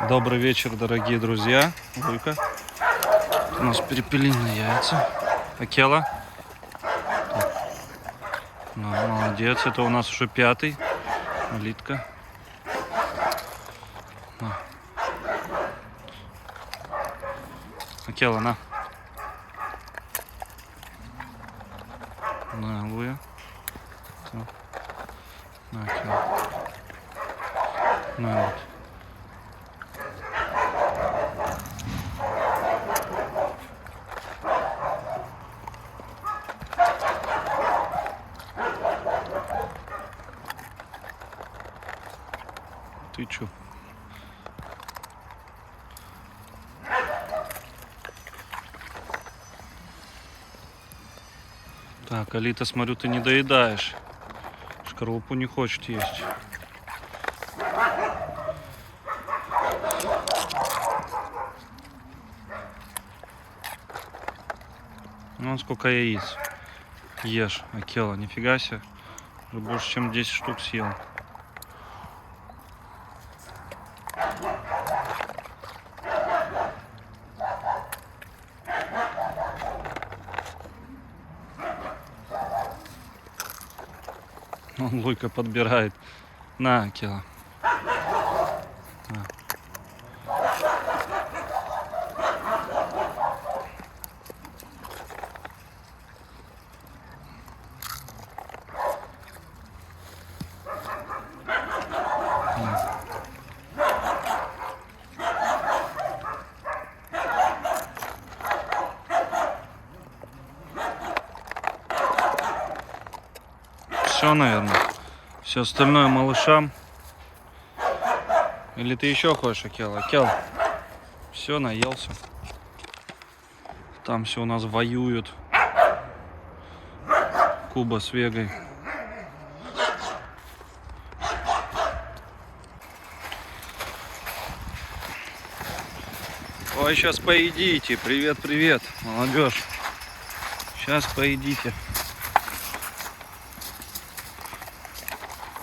Добрый вечер, дорогие друзья. Луйка. У нас перепелиные яйца. Акела. Ну, молодец. Это у нас уже 5-й. Алитка. На. Акела, на. На, Луя. На, Акела. На, вот. Ты чё? Так, Алита, смотрю, ты не доедаешь. Шкарлупу не хочет есть. Ну, сколько яиц ешь, Акела, нифига себе. Уже больше, чем 10 штук съел. Он Луйка подбирает. На, Акела. На. Все, наверное. Все остальное малышам. Или ты еще хочешь, Акела? Акела. Все, наелся. Там все у нас воюют. Куба с Вегой. Ой, сейчас поедите. Привет, привет, молодежь. Сейчас поедите.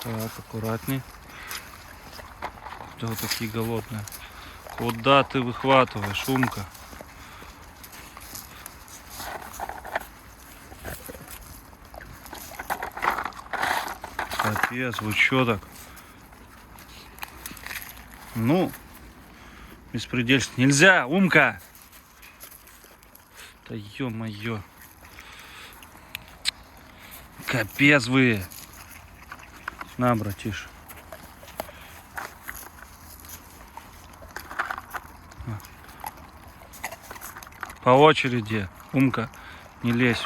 Так, аккуратней. Кто такие голодные? Куда ты выхватываешь, Умка? Капец, вы чё так? Ну, беспредельщик. Нельзя, Умка! Да ё-моё. Капец вы. На, братиш. По очереди. Умка, не лезь.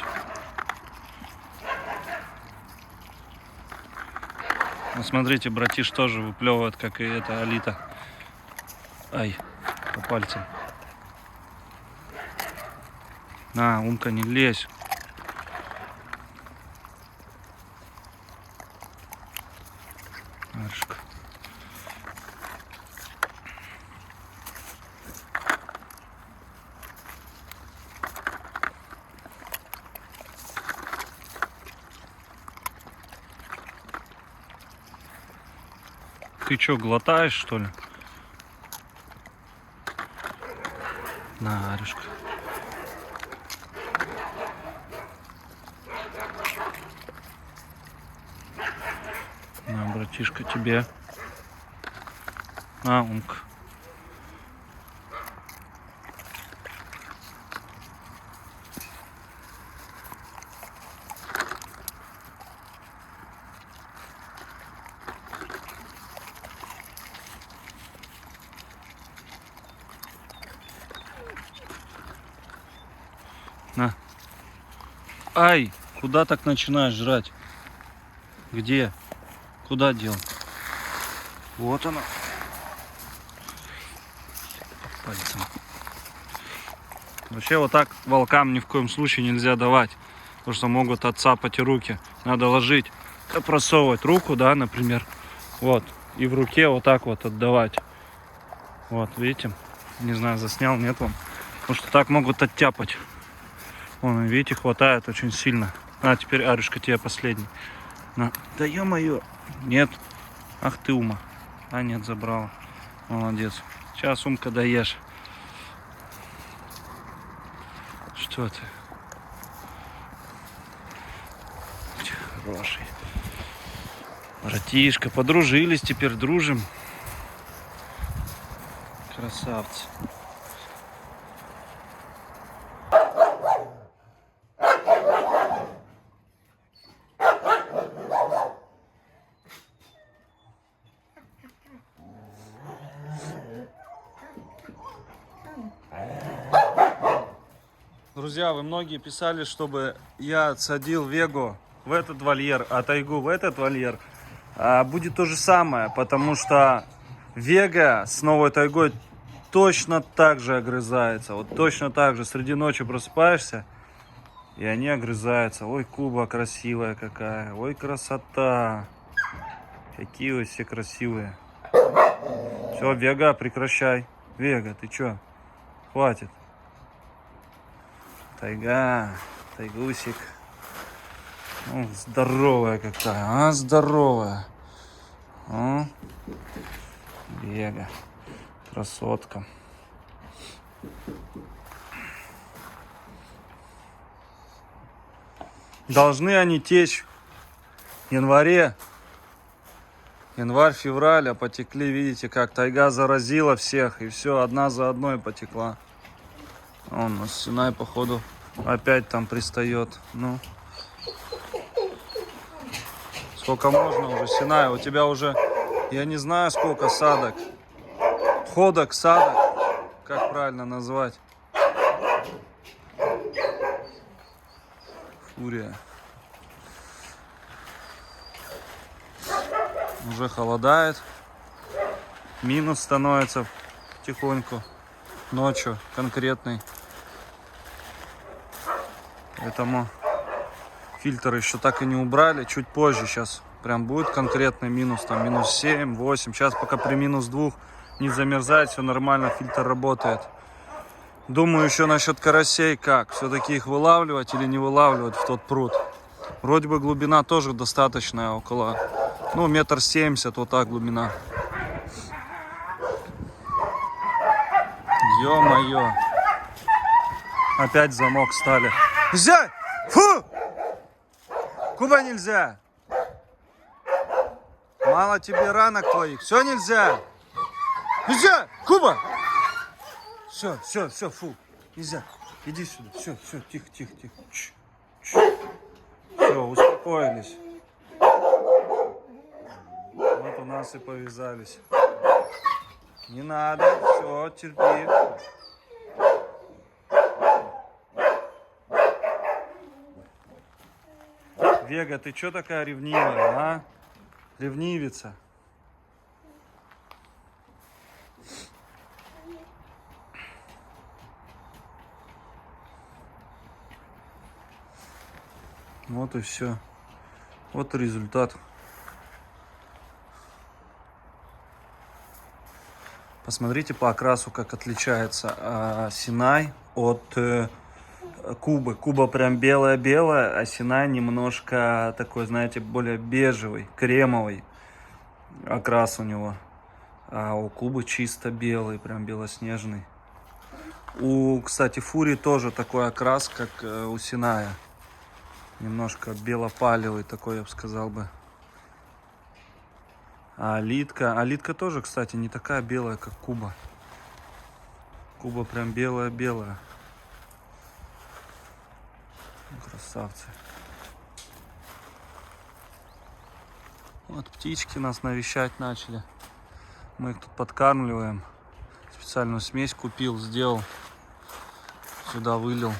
Ну, смотрите, братиш тоже выплевывает, как и эта Алита. Ай, по пальцам. На, Умка, не лезь. Аршка. Ты чё, глотаешь, что ли? На, Арюшка. На, братишка, тебе. На, Умка. На. Ай, куда так начинаешь жрать? Где? Куда дел? Вот она. Пальцем. Вообще вот так волкам ни в коем случае нельзя давать. Потому что могут отцапать и руки. Надо ложить, просовывать руку, да, например. Вот. И в руке вот так вот отдавать. Вот, видите? Не знаю, заснял, нет вам. Потому что так могут оттяпать. Вон, видите, хватает очень сильно. На, теперь, Арюшка, тебе последний. На. Да ё-моё. Нет. Ах ты, Ума. А, нет, забрала. Молодец. Сейчас, Умка, доешь. Что ты? Хороший. Братишка, подружились, теперь дружим. Красавцы. Друзья, вы многие писали, чтобы я отсадил Вегу в этот вольер, а Тайгу в этот вольер. Будет то же самое, потому что Вега с новой Тайгой точно так же огрызается. Вот точно так же. Среди ночи просыпаешься, и они огрызаются. Ой, Куба красивая какая. Ой, красота. Какие вы все красивые. Все, Вега, прекращай. Вега, ты чё? Хватит. Тайга, Тайгусик. Ну, здоровая какая, здоровая. Вега, красотка. Должны они течь в январе. Январь-февраль, а потекли, видите, как Тайга заразила всех. И все, одна за одной потекла. Вон, у нас Синай, походу, опять там пристает. Ну, сколько можно уже, Синай? У тебя уже, я не знаю, сколько садок. Ходок, садок. Как правильно назвать? Фурия. Уже холодает. Минус становится потихоньку. Ночью конкретный. Поэтому фильтр еще так и не убрали. Чуть позже сейчас прям будет конкретный минус. Там минус 7, 8. Сейчас пока при минус 2 не замерзает. Все нормально, фильтр работает. Думаю еще насчет карасей как. Все-таки их вылавливать или не вылавливать в тот пруд. Вроде бы глубина тоже достаточная. Около, ну, 1,70 м. Вот так глубина. Ё-моё. Опять замок стали. Нельзя! Фу! Куба, нельзя! Мало тебе ранок твоих. Все нельзя! Нельзя! Куба! Все, все, все, фу. Нельзя. Иди сюда. Все, все, тихо, тихо, тихо. Все, успокоились. Вот у нас и повязались. Не надо, все, терпи. Вега, ты чё такая ревнивая, а? Ревнивица. Вот и все. Вот и результат. Посмотрите по окрасу, как отличается Синай от Кубы. Куба прям белая-белая, а Синай немножко такой, знаете, более бежевый, кремовый окрас у него. А у Кубы чисто белый, прям белоснежный. Кстати, Фурии тоже такой окрас, как у Синая. Немножко белопалевый такой, я бы сказал бы. А Алитка тоже, кстати, не такая белая, как Куба. Куба прям белая-белая. Красавцы. Вот птички нас навещать начали. Мы их тут подкармливаем. Специальную смесь купил, сделал. Сюда вылил.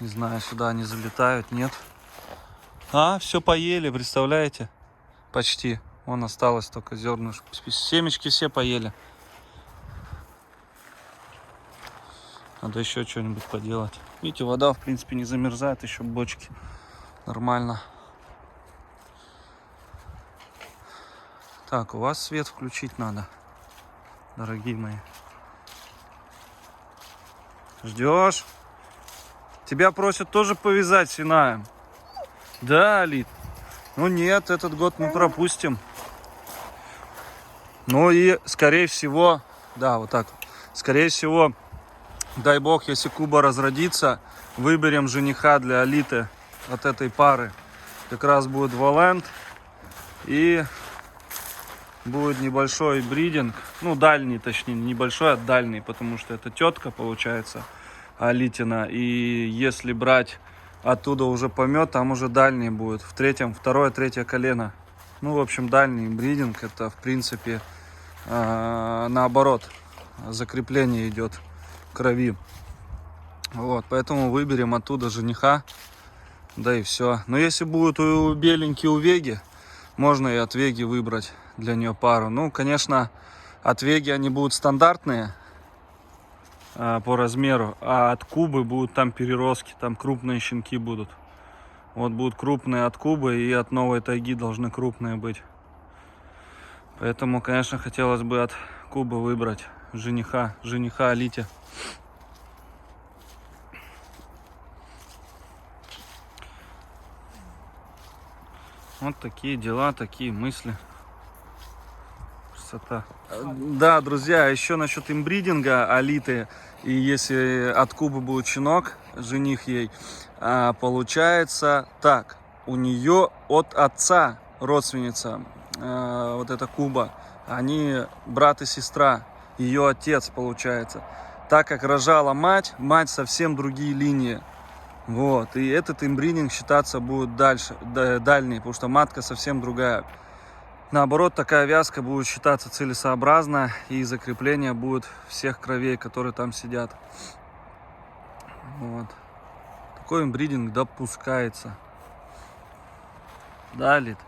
Не знаю, сюда они залетают, нет. Все поели, представляете? Почти. Вон осталось только зернышко. Семечки все поели. Надо еще что-нибудь поделать. Видите, вода, в принципе, не замерзает. Еще бочки. Нормально. Так, у вас свет включить надо, дорогие мои. Ждешь? Тебя просят тоже повязать Синаем. Да, Алит? Ну нет, этот год мы пропустим. Ну и, скорее всего, Да, вот так. Скорее всего, дай бог, если Куба разродится, выберем жениха для Алиты от этой пары. Как раз будет Валент и будет небольшой бридинг. Ну, дальний, точнее, небольшой, а дальний, потому что это тетка получается Алитина. И если брать оттуда уже помет, там уже дальний будет. В третьем, второе, третье колено. Ну, в общем, дальний бридинг, это, в принципе, наоборот, закрепление идет крови. Вот, поэтому выберем оттуда жениха, да и все. Но если будет у беленький у Веги, можно и от Веги выбрать для нее пару. Ну, конечно, от Веги они будут стандартные по размеру, а от Кубы будут там переростки, там крупные щенки будут. Вот будут крупные от Кубы, и от Новой Тайги должны крупные быть. Поэтому, конечно, хотелось бы от Кубы выбрать жениха Алите. Вот такие дела, такие мысли. Красота. Да, друзья, еще насчет имбридинга Алиты. И если от Кубы будет щенок, жених ей, получается так. У нее от отца родственница, вот эта Куба, они брат и сестра. Ее отец получается. Так как рожала мать совсем другие линии. Вот, и этот имбридинг считаться будет дальний, потому что матка совсем другая. Наоборот, такая вязка будет считаться целесообразно, и закрепление будет всех кровей, которые там сидят. Вот. Такой имбридинг допускается. Да, Лид?